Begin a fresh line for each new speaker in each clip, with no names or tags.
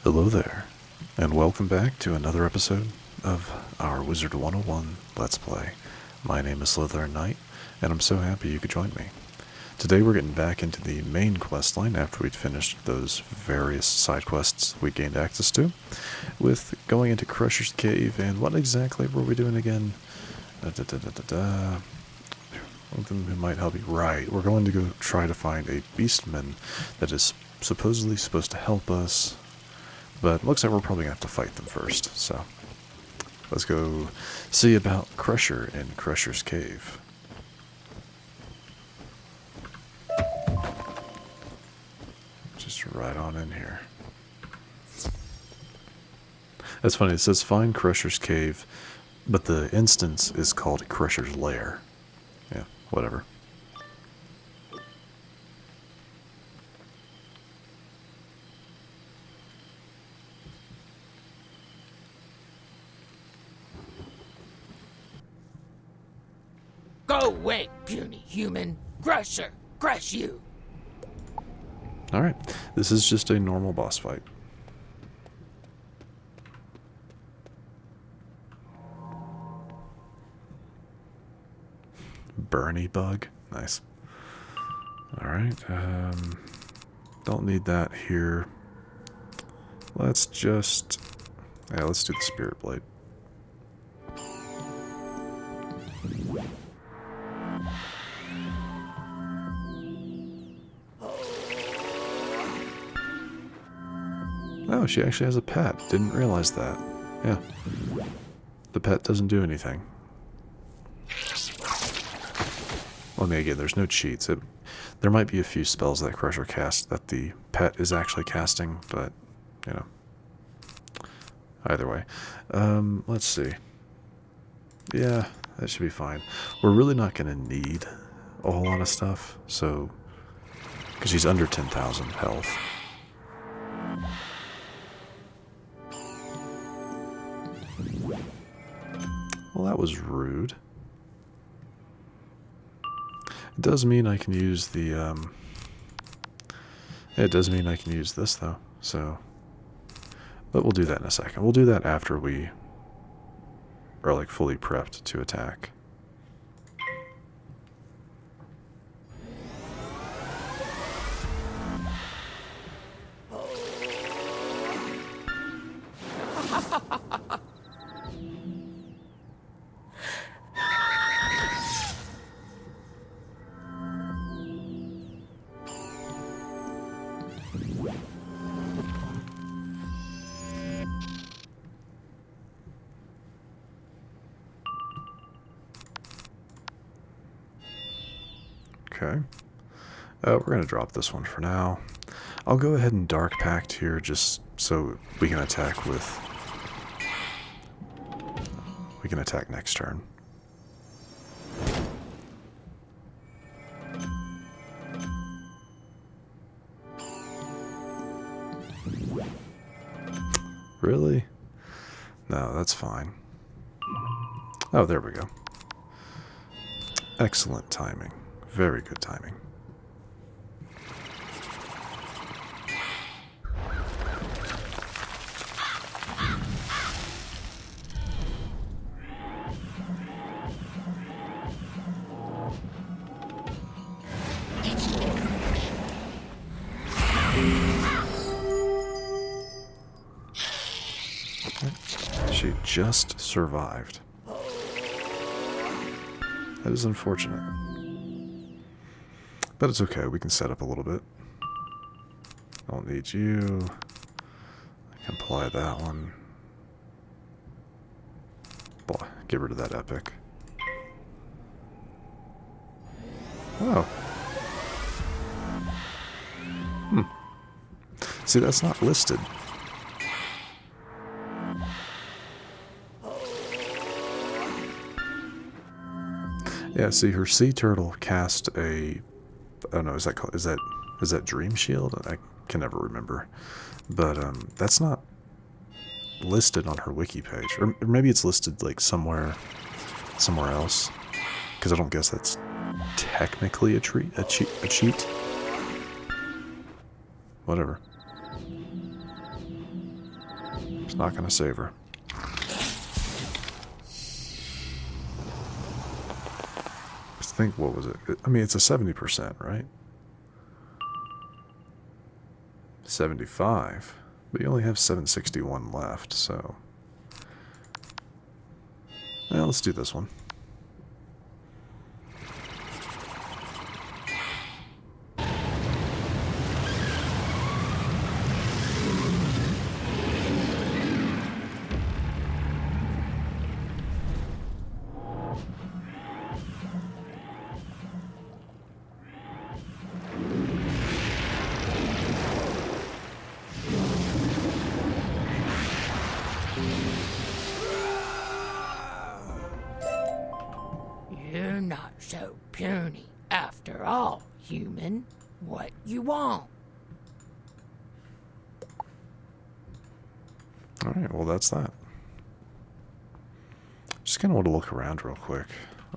Hello there, and welcome back to another episode of our Wizard101 Let's Play. My name is SlytherinKnight, and I'm so happy you could join me. Today we're getting back into the main quest line after we'd finished those various side quests we gained access to, with going into Crusher's Cave, and what exactly were we doing again? Something that might help you. Right, we're going to go try to find a beastman that is supposedly supposed to help us, but looks like we're probably going to have to fight them first, so let's go see about Crusher in Crusher's Cave. Just right on in here. That's funny, it says find Crusher's Cave, but the instance is called Crusher's Lair. Yeah, whatever.
Go away, puny human. Crusher, crush you.
Alright, this is just a normal boss fight. Bernie bug? Nice. Alright, don't need that here. Let's just... yeah, let's do the Spirit Blade. Oh, she actually has a pet. Didn't realize that. Yeah. The pet doesn't do anything. Well, again, there's no cheats. There might be a few spells that Crusher casts that the pet is actually casting, but, you know. Either way. Let's see. Yeah, that should be fine. We're really not going to need a whole lot of stuff, so... because she's under 10,000 health. Well, that was rude. It does mean I can use the, it does mean I can use this, though, so... but we'll do that in a second. We'll do that after we are, like, fully prepped to attack. Okay. We're going to drop this one for now. I'll go ahead and Dark Pact here just so we can attack with... we can attack next turn. Really? No, that's fine. Oh, there we go. Excellent timing. Very good timing. She just survived. That is unfortunate. But it's okay, we can set up a little bit. Don't need you. I can apply that one. Boy, get rid of that epic. Oh. See, that's not listed. Yeah, see, her sea turtle cast a... I don't know, is that called, is that Dream Shield? I can never remember. But that's not listed on her wiki page. Or maybe it's listed like somewhere else. Because I don't guess that's technically a cheat. Whatever. It's not going to save her. I think, what was it? I mean, it's a 70%, right? 75. But you only have 761 left, so... Well, let's do this one.
You're not so puny after all, human. What you want?
Alright, well that's that. Just kind of want to look around real quick.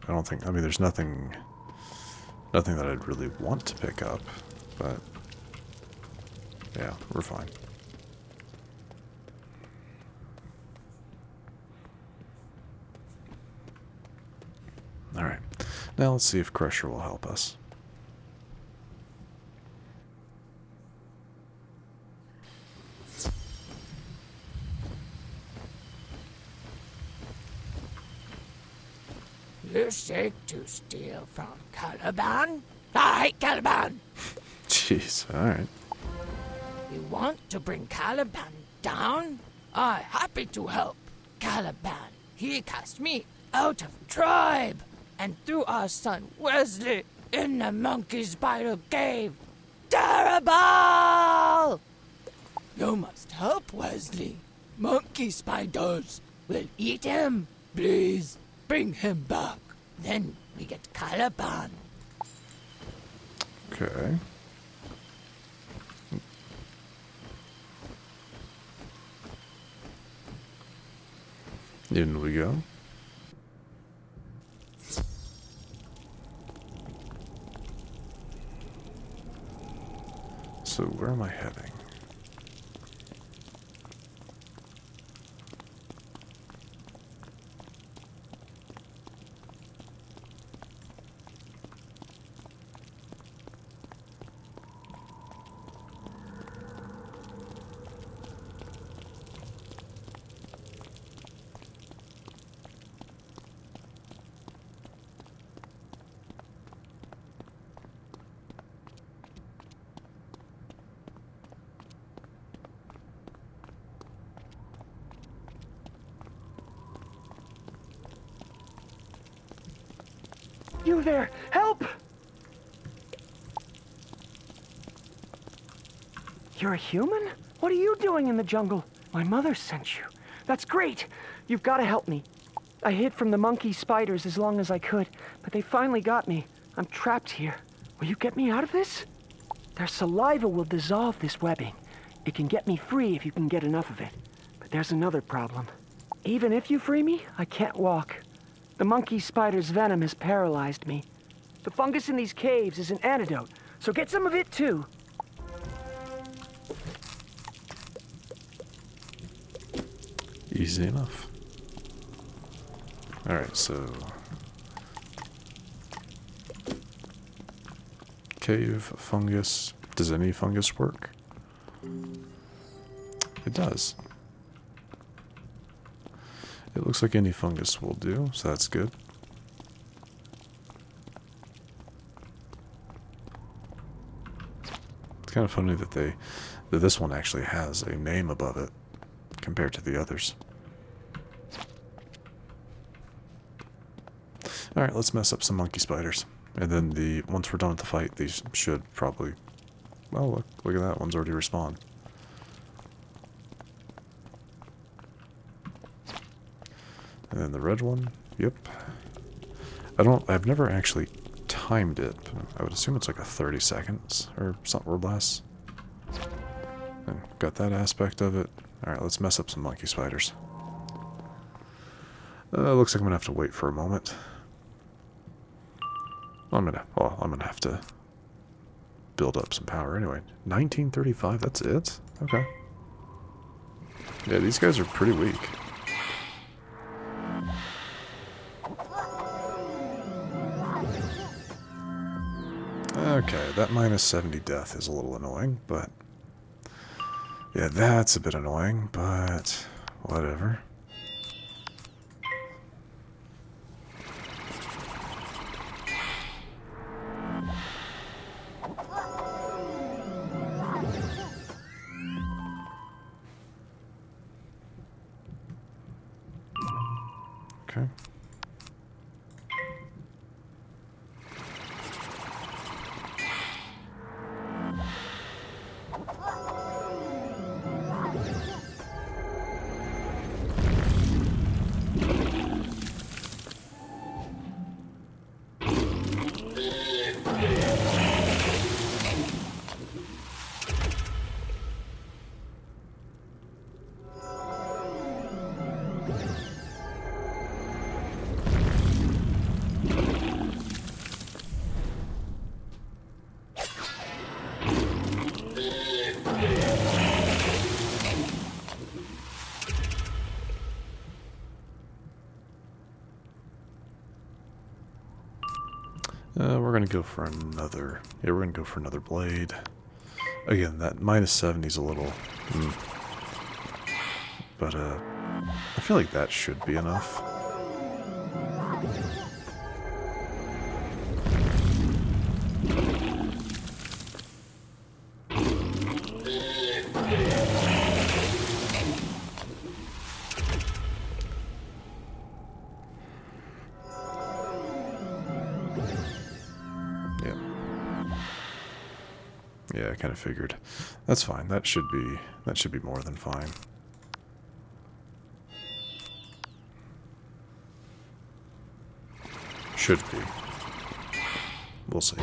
I don't think, I mean, there's nothing that I'd really want to pick up, but yeah, we're fine. Alright, now let's see if Crusher will help us.
You seek to steal from Caliban? I hate Caliban!
Jeez, alright.
You want to bring Caliban down? I'm happy to help. Caliban, he cast me out of tribe and threw our son Wesley in the monkey spider cave. Terrible! You must help Wesley. Monkey spiders will eat him. Please, bring him back. Then we get Caliban.
Okay. In we go. So where am I heading?
You there! Help! You're a human? What are you doing in the jungle? My mother sent you. That's great! You've got to help me. I hid from the monkey spiders as long as I could, but they finally got me. I'm trapped here. Will you get me out of this? Their saliva will dissolve this webbing. It can get me free if you can get enough of it. But there's another problem. Even if you free me, I can't walk. The monkey spider's venom has paralyzed me. The fungus in these caves is an antidote, so get some of it too.
Easy enough. Alright, so... Cave, fungus. Does any fungus work? It does. It looks like any fungus will do, so that's good. It's kind of funny that this one actually has a name above it compared to the others. Alright, let's mess up some monkey spiders. And then once we're done with the fight, these should probably... Well, look at that, one's already respawned. And then the red one, yep. I've never actually timed it. I would assume it's like a 30 seconds or something or less. And got that aspect of it. Alright, let's mess up some monkey spiders. Looks like I'm gonna have to wait for a moment. I'm gonna have to build up some power anyway. 1935, that's it? Okay. Yeah, these guys are pretty weak. Okay, that minus 70 death is a little annoying, but... Yeah, that's a bit annoying, but... whatever. Okay. We're gonna go for another... yeah, we're gonna go for another blade. Again, that minus 70 is a little... But, I feel like that should be enough. Yeah, I kind of figured. That's fine. That should be more than fine. Should be. We'll see.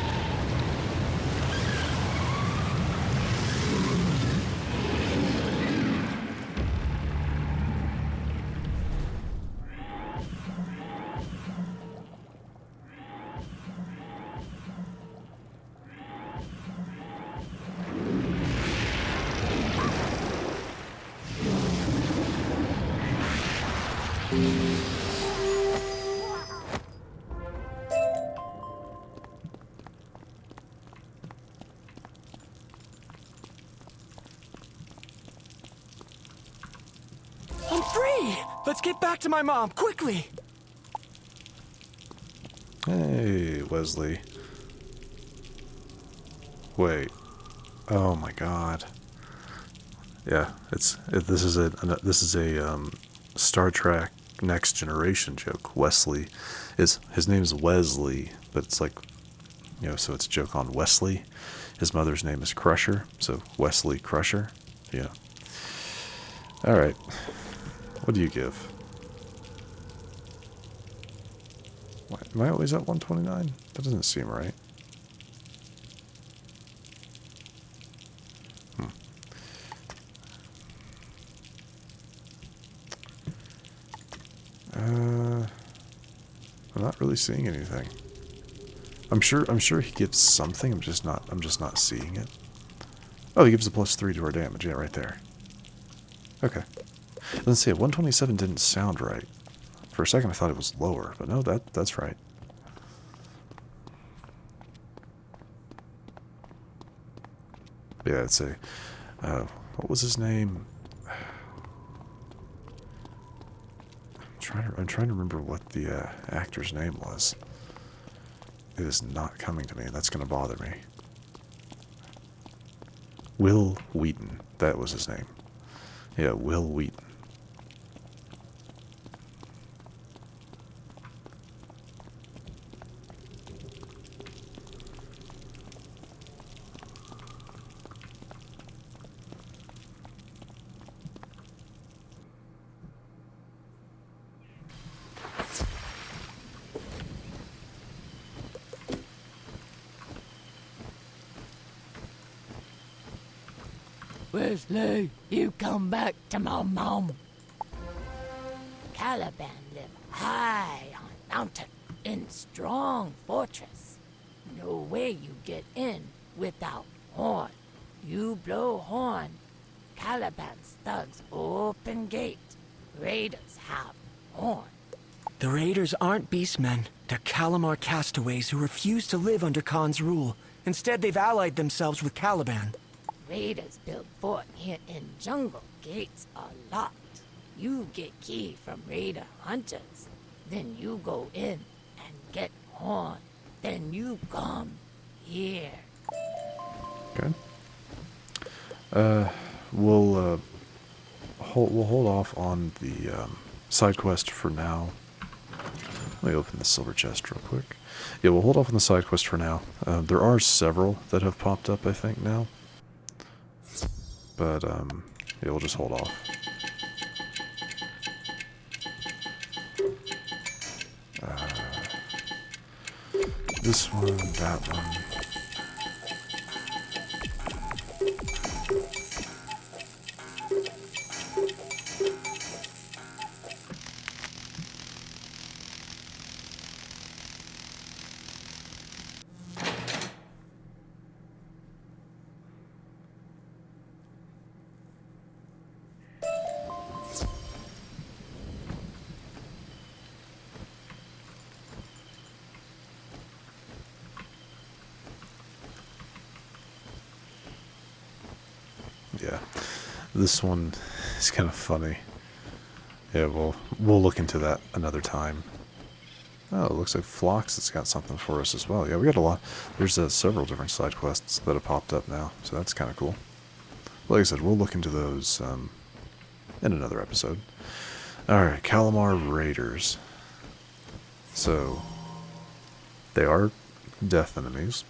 I'm free! Let's get back to my mom, quickly!
Hey, Wesley. Wait. Oh my God. Yeah, this is a Star Trek Next Generation joke. Wesley his name's Wesley, but it's like, you know, so it's a joke on Wesley. His mother's name is Crusher, so Wesley Crusher. Yeah. All right. What do you give? Why, am I always at 129? That doesn't seem right. I'm not really seeing anything. I'm sure he gives something. I'm just not seeing it. Oh, he gives a +3 to our damage. Yeah, right there. Okay. Let's see. 127 didn't sound right. For a second, I thought it was lower, but no, that's right. Yeah, it's a. What was his name? I'm trying to remember what the actor's name was. It is not coming to me, and that's going to bother me. Will Wheaton. That was his name. Yeah, Will Wheaton.
Wesley, you come back to my mom. Caliban live high on mountain in strong fortress. No way you get in without horn. You blow horn, Caliban's thugs open gate. Raiders have horn.
The Raiders aren't beastmen. They're Calamar castaways who refuse to live under Khan's rule. Instead, they've allied themselves with Caliban.
Raiders build fort here in jungle. Gates are locked. You get key from raider hunters. Then you go in and get horn. Then you come here.
Okay. We'll hold off on the side quest for now. Let me open the silver chest real quick. Yeah, we'll hold off on the side quest for now. There are several that have popped up, I think, now. But, yeah, we'll just hold off. This one, that one. Yeah, this one is kind of funny. Yeah, we'll look into that another time. Oh, it looks like Phlox has got something for us as well. Yeah, we got a lot. There's several different side quests that have popped up now, so that's kind of cool. Like I said, we'll look into those in another episode. Alright, Calamar Raiders. So, they are death enemies.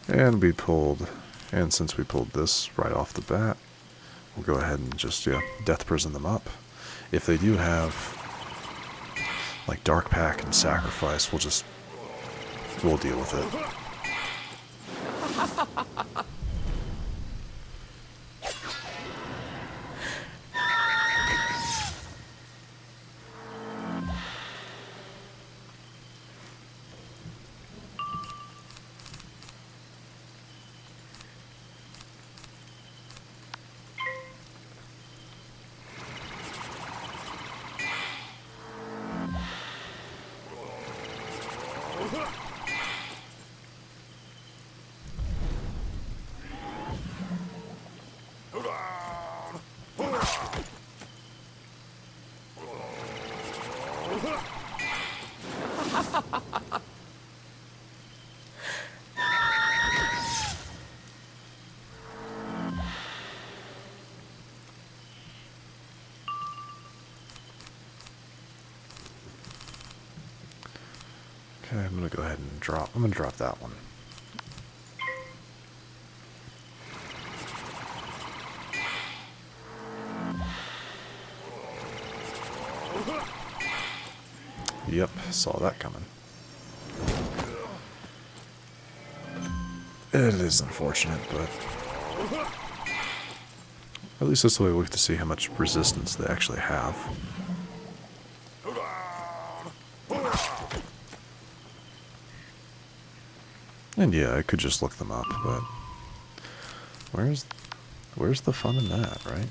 And since we pulled this right off the bat, we'll go ahead and just, death prison them up. If they do have, like, Dark Pack and Sacrifice, we'll deal with it. Okay, I'm gonna go ahead and I'm gonna drop that one. Yep, saw that coming. It is unfortunate, but at least this way we get to see how much resistance they actually have. And yeah, I could just look them up, but where's the fun in that, right?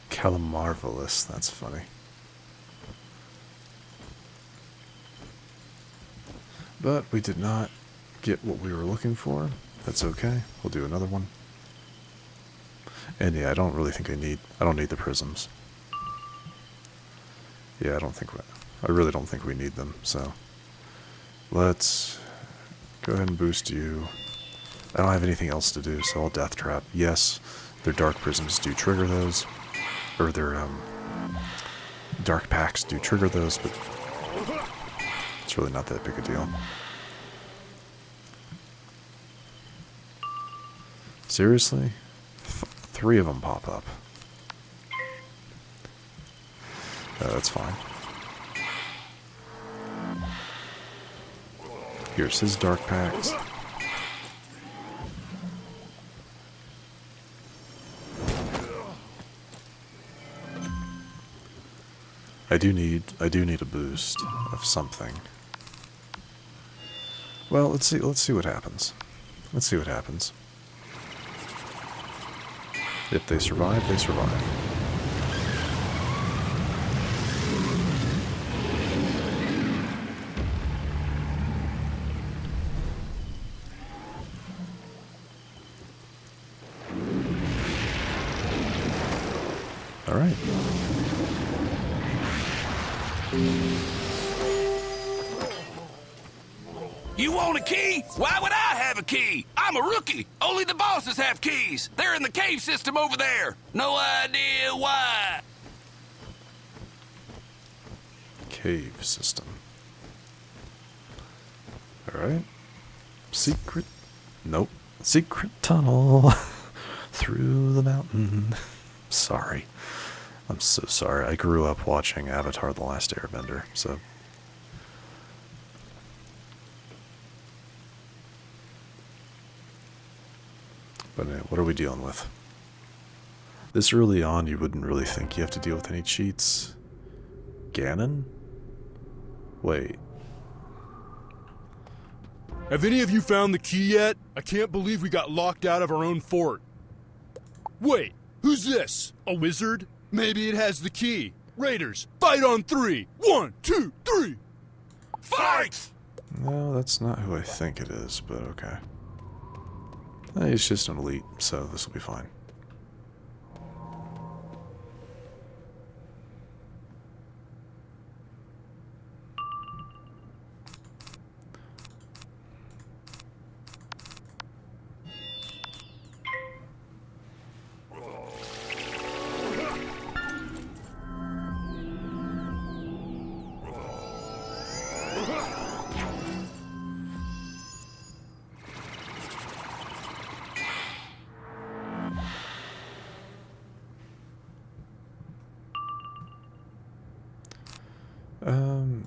Calamarvelous, that's funny. But we did not get what we were looking for. That's okay. We'll do another one. And yeah, I don't really think I don't need the prisms. Yeah, I really don't think we need them, so let's go ahead and boost you. I don't have anything else to do, so I'll death trap. Yes, their dark prisms do trigger those, or their dark packs do trigger those, but it's really not that big a deal. Seriously? 3 of them pop up. That's fine. Here's his dark packs. I do need a boost of something. Well, let's see what happens. Let's see what happens. If they survive, they survive. All right.
You want a key? Why would I have a key? I'm a rookie. Only the bosses have keys. They're in the cave system over there. No idea why.
Cave system. Alright. Secret. Nope. Secret tunnel. Through the mountain. Sorry. I'm so sorry. I grew up watching Avatar: The Last Airbender, so... But what are we dealing with? This early on, you wouldn't really think you have to deal with any cheats. Ganon? Wait.
Have any of you found the key yet? I can't believe we got locked out of our own fort. Wait, who's this? A wizard? Maybe it has the key. Raiders, fight on 3. 1, 2, 3.
Fight!
No, that's not who I think it is, but okay. He's just an elite, so this will be fine.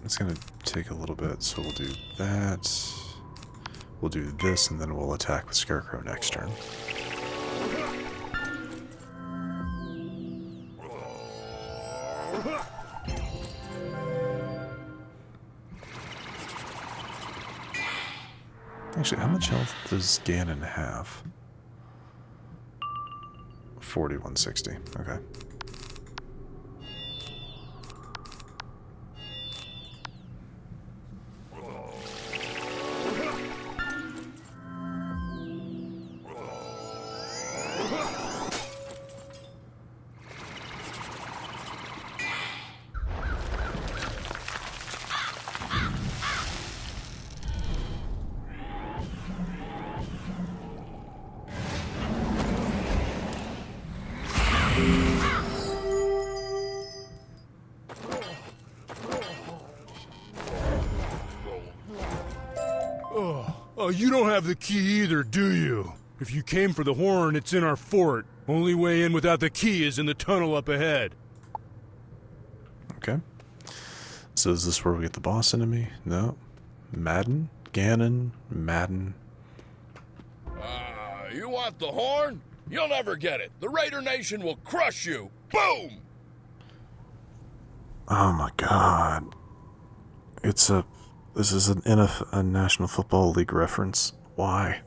It's gonna take a little bit, so we'll do that. We'll do this, and then we'll attack with Scarecrow next turn. Actually, how much health does Ganon have? 4160. Okay.
Oh, you don't have the key either, do you? If you came for the horn, it's in our fort. Only way in without the key is in the tunnel up ahead.
Okay. So is this where we get the boss enemy? No. Madden? Ganon? Madden?
You want the horn? You'll never get it. The Raider Nation will crush you. Boom!
Oh my god. This is a National Football League reference. Why?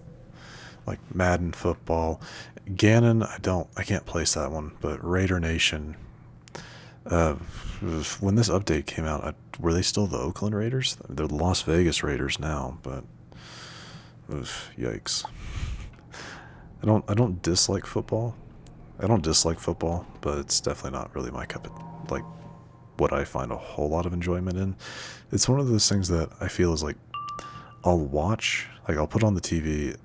Like Madden football. Ganon, I can't place that one, but Raider Nation. When this update came out, were they still the Oakland Raiders? They're the Las Vegas Raiders now, but yikes. I don't dislike football. I don't dislike football, but it's definitely not really my cup of, like, what I find a whole lot of enjoyment in. It's one of those things that I feel is like, I'll watch, like I'll put on the TV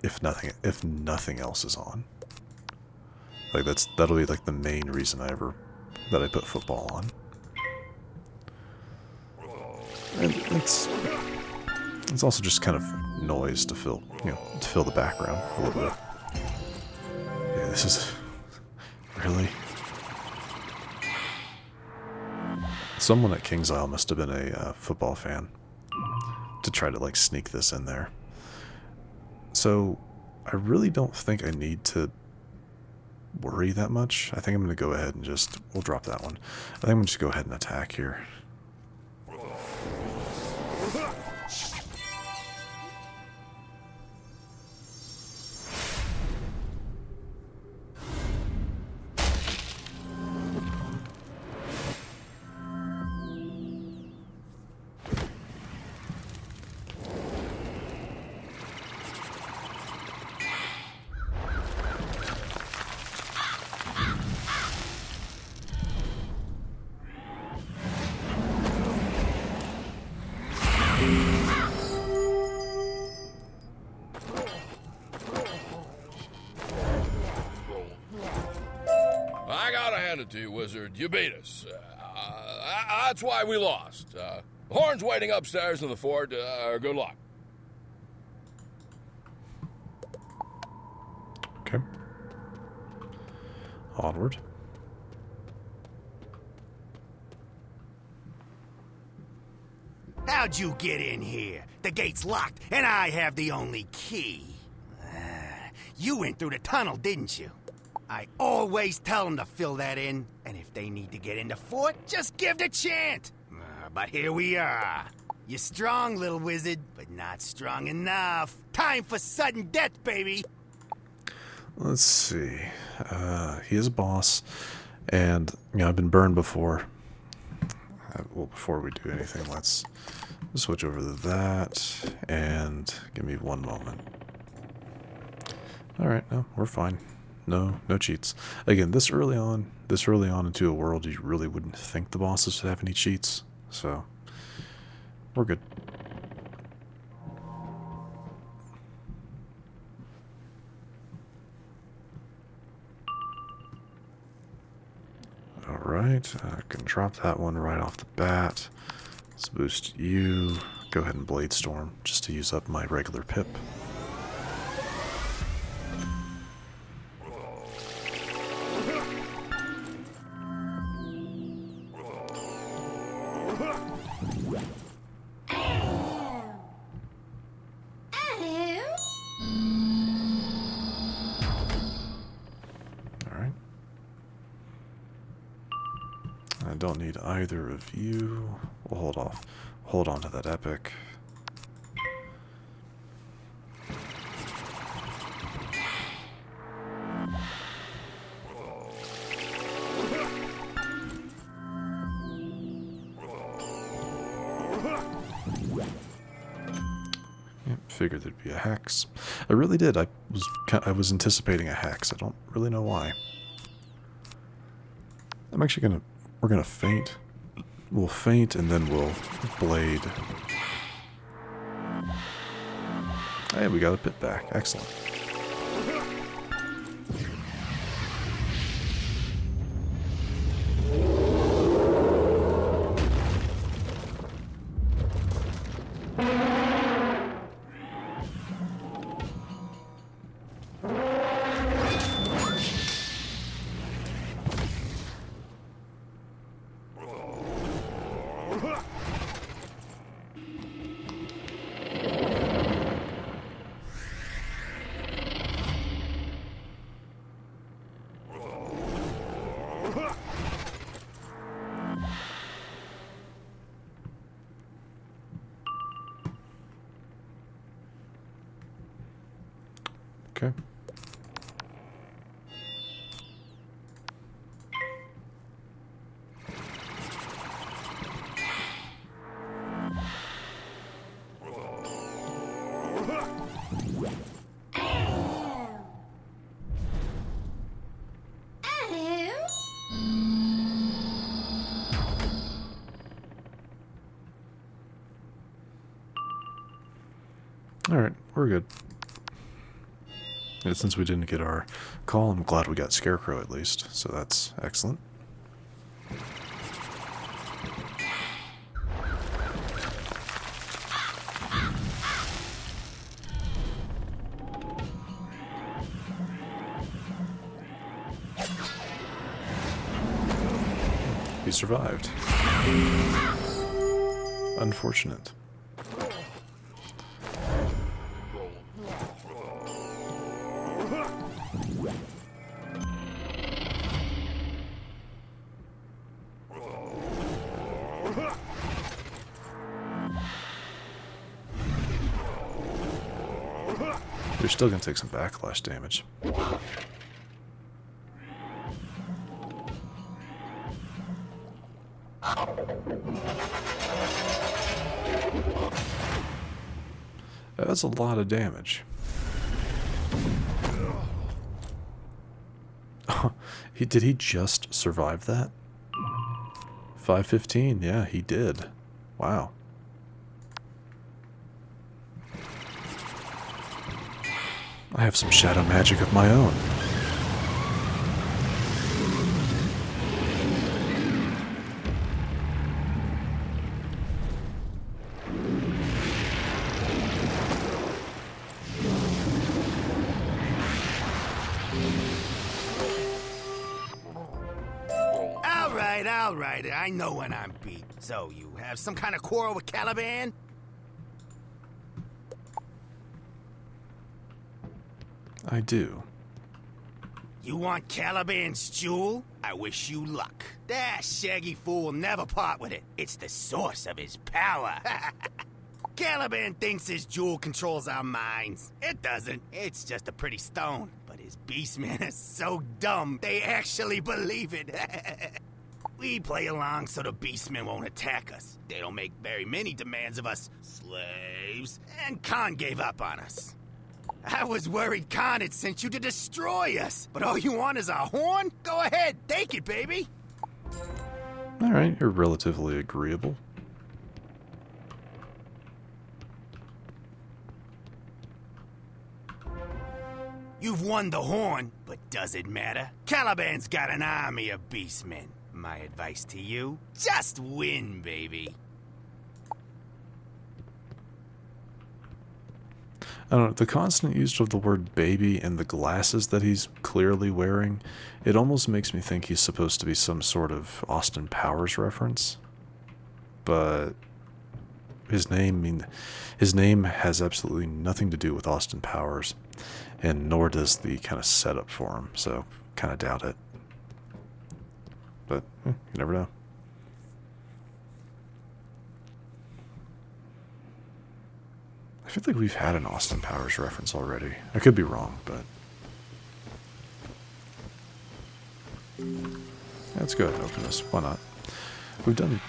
if nothing else is on. Like that'll be like the main reason that I put football on. And it's also just kind of noise to fill the background a little bit. This is... Really? Someone at KingsIsle must have been a football fan to try to, like, sneak this in there. So, I really don't think I need to worry that much. I think I'm going to go ahead and just... We'll drop that one. I think I'm going to just go ahead and attack here.
I gotta hand it to you, Wizard. You beat us. That's why we lost. The horn's waiting upstairs in the fort. Good luck.
Okay. Onward.
How'd you get in here? The gate's locked, and I have the only key. You went through the tunnel, didn't you? I always tell them to fill that in, and if they need to get in the fort, just give the chant. But here we are. You're strong, little wizard, but not strong enough. Time for sudden death, baby.
Let's see. He is a boss, and you know I've been burned before. Well, before we do anything, let's switch over to that, and give me one moment. All right, no, we're fine. No cheats. Again, this early on into a world, you really wouldn't think the bosses would have any cheats, so we're good. Alright, I can drop that one right off the bat. Let's boost you. Go ahead and Blade Storm, just to use up my regular pip. Alright. I don't need either of you. We'll hold off. Hold on to that epic. Yep, figured there'd be a hex. I really did. I was anticipating a hex. I don't really know why. I'm actually we're gonna feint. We'll feint and then we'll blade. Hey, we got a pit back. Excellent. Okay. Alright, we're good. And since we didn't get our call, I'm glad we got Scarecrow at least, so that's excellent. he survived. Unfortunate. You're still going to take some backlash damage. That's a lot of damage. Did he just survive that? 515, yeah, he did. Wow. I have some shadow magic of my own.
All right, I know when I'm beat. So, you have some kind of quarrel with Caliban?
I do.
You want Caliban's jewel? I wish you luck. That shaggy fool will never part with it. It's the source of his power. Caliban thinks his jewel controls our minds. It doesn't. It's just a pretty stone. But his beastmen are so dumb, they actually believe it. We play along so the beastmen won't attack us. They don't make very many demands of us slaves. And Khan gave up on us. I was worried Khan had sent you to destroy us. But all you want is a horn? Go ahead, take it, baby.
Alright, you're relatively agreeable.
You've won the horn, but does it matter? Caliban's got an army of beastmen. My advice to you, just win, baby.
I don't know, the constant use of the word baby and the glasses that he's clearly wearing, it almost makes me think he's supposed to be some sort of Austin Powers reference. But his name has absolutely nothing to do with Austin Powers, and nor does the kind of setup for him, so kind of doubt it. But you never know. I feel like we've had an Austin Powers reference already. I could be wrong, but let's go ahead and open this. Why not? We've done.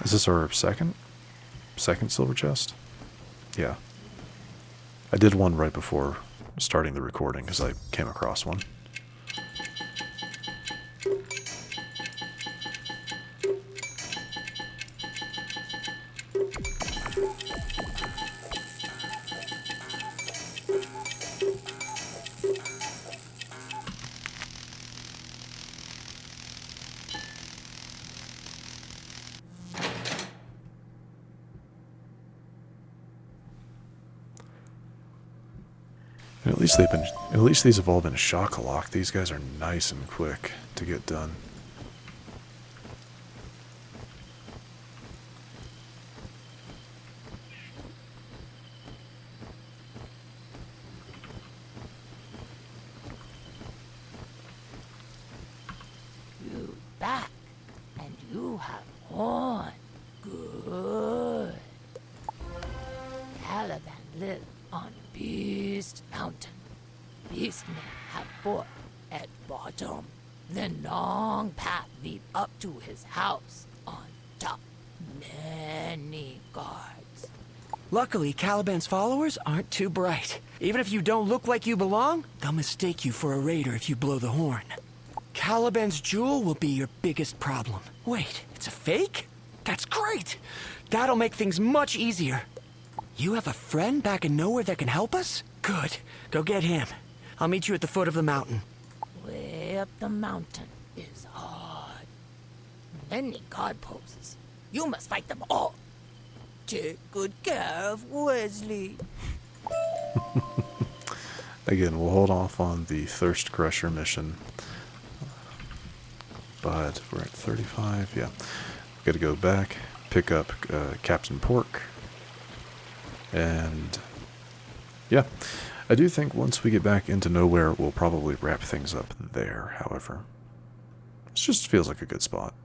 Is this our second silver chest? Yeah. I did one right before starting the recording because I came across one. And at least these have all been shock-locked. These guys are nice and quick to get done.
You back, and you have horn. Good. Caliban live on Beast Mountain. Beastmen have fought at bottom. The long path lead up to his house on top. Many guards.
Luckily, Caliban's followers aren't too bright. Even if you don't look like you belong, they'll mistake you for a raider if you blow the horn. Caliban's jewel will be your biggest problem. Wait, it's a fake? That's great! That'll make things much easier. You have a friend back in nowhere that can help us? Good. Go get him. I'll meet you at the foot of the mountain.
Way up the mountain is hard. Many guard posts. You must fight them all. Take good care of Wesley.
Again, we'll hold off on the Thirst Crusher mission. but we're at 35. Yeah, got to go back, pick up Captain Pork, and yeah, I do think once we get back into Nowhere, we'll probably wrap things up there. However, it just feels like a good spot.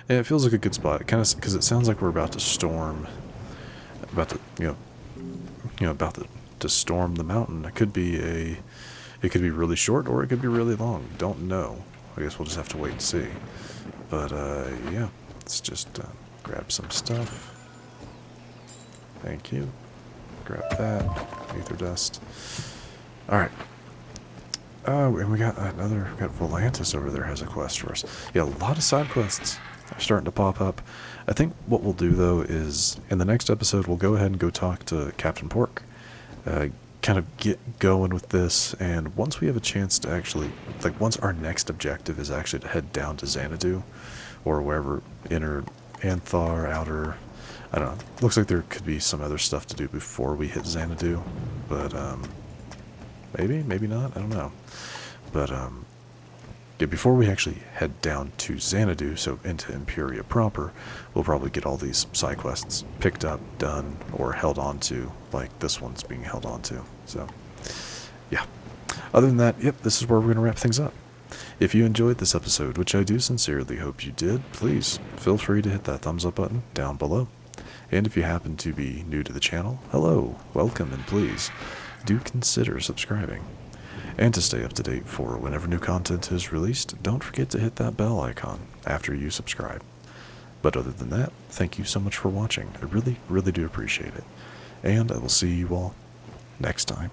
And it feels like a good spot, kind of, because it sounds like we're about to storm, about to storm the mountain. It could be really short, or it could be really long. Don't know. I guess we'll just have to wait and see. But yeah, let's just grab some stuff. Thank you. Grab that. Aether dust. All right. Oh, and we got Volantis over there has a quest for us. Yeah, a lot of side quests are starting to pop up. I think what we'll do, though, is in the next episode, we'll go ahead and go talk to Captain Pork, kind of get going with this, and once we have a chance to actually, like, once our next objective is actually to head down to Xanadu, or wherever, inner Anthar, outer, I don't know. Looks like there could be some other stuff to do before we hit Xanadu, but, maybe not, I don't know. But, yeah, before we actually head down to Xanadu, so into Empyrea proper, we'll probably get all these side quests picked up, done, or held on to, like this one's being held on to. So, yeah. Other than that, yep, this is where we're going to wrap things up. If you enjoyed this episode, which I do sincerely hope you did, please feel free to hit that thumbs up button down below. And if you happen to be new to the channel, hello, welcome, and please do consider subscribing. And to stay up to date for whenever new content is released, don't forget to hit that bell icon after you subscribe. But other than that, thank you so much for watching. I really, really do appreciate it. And I will see you all next time.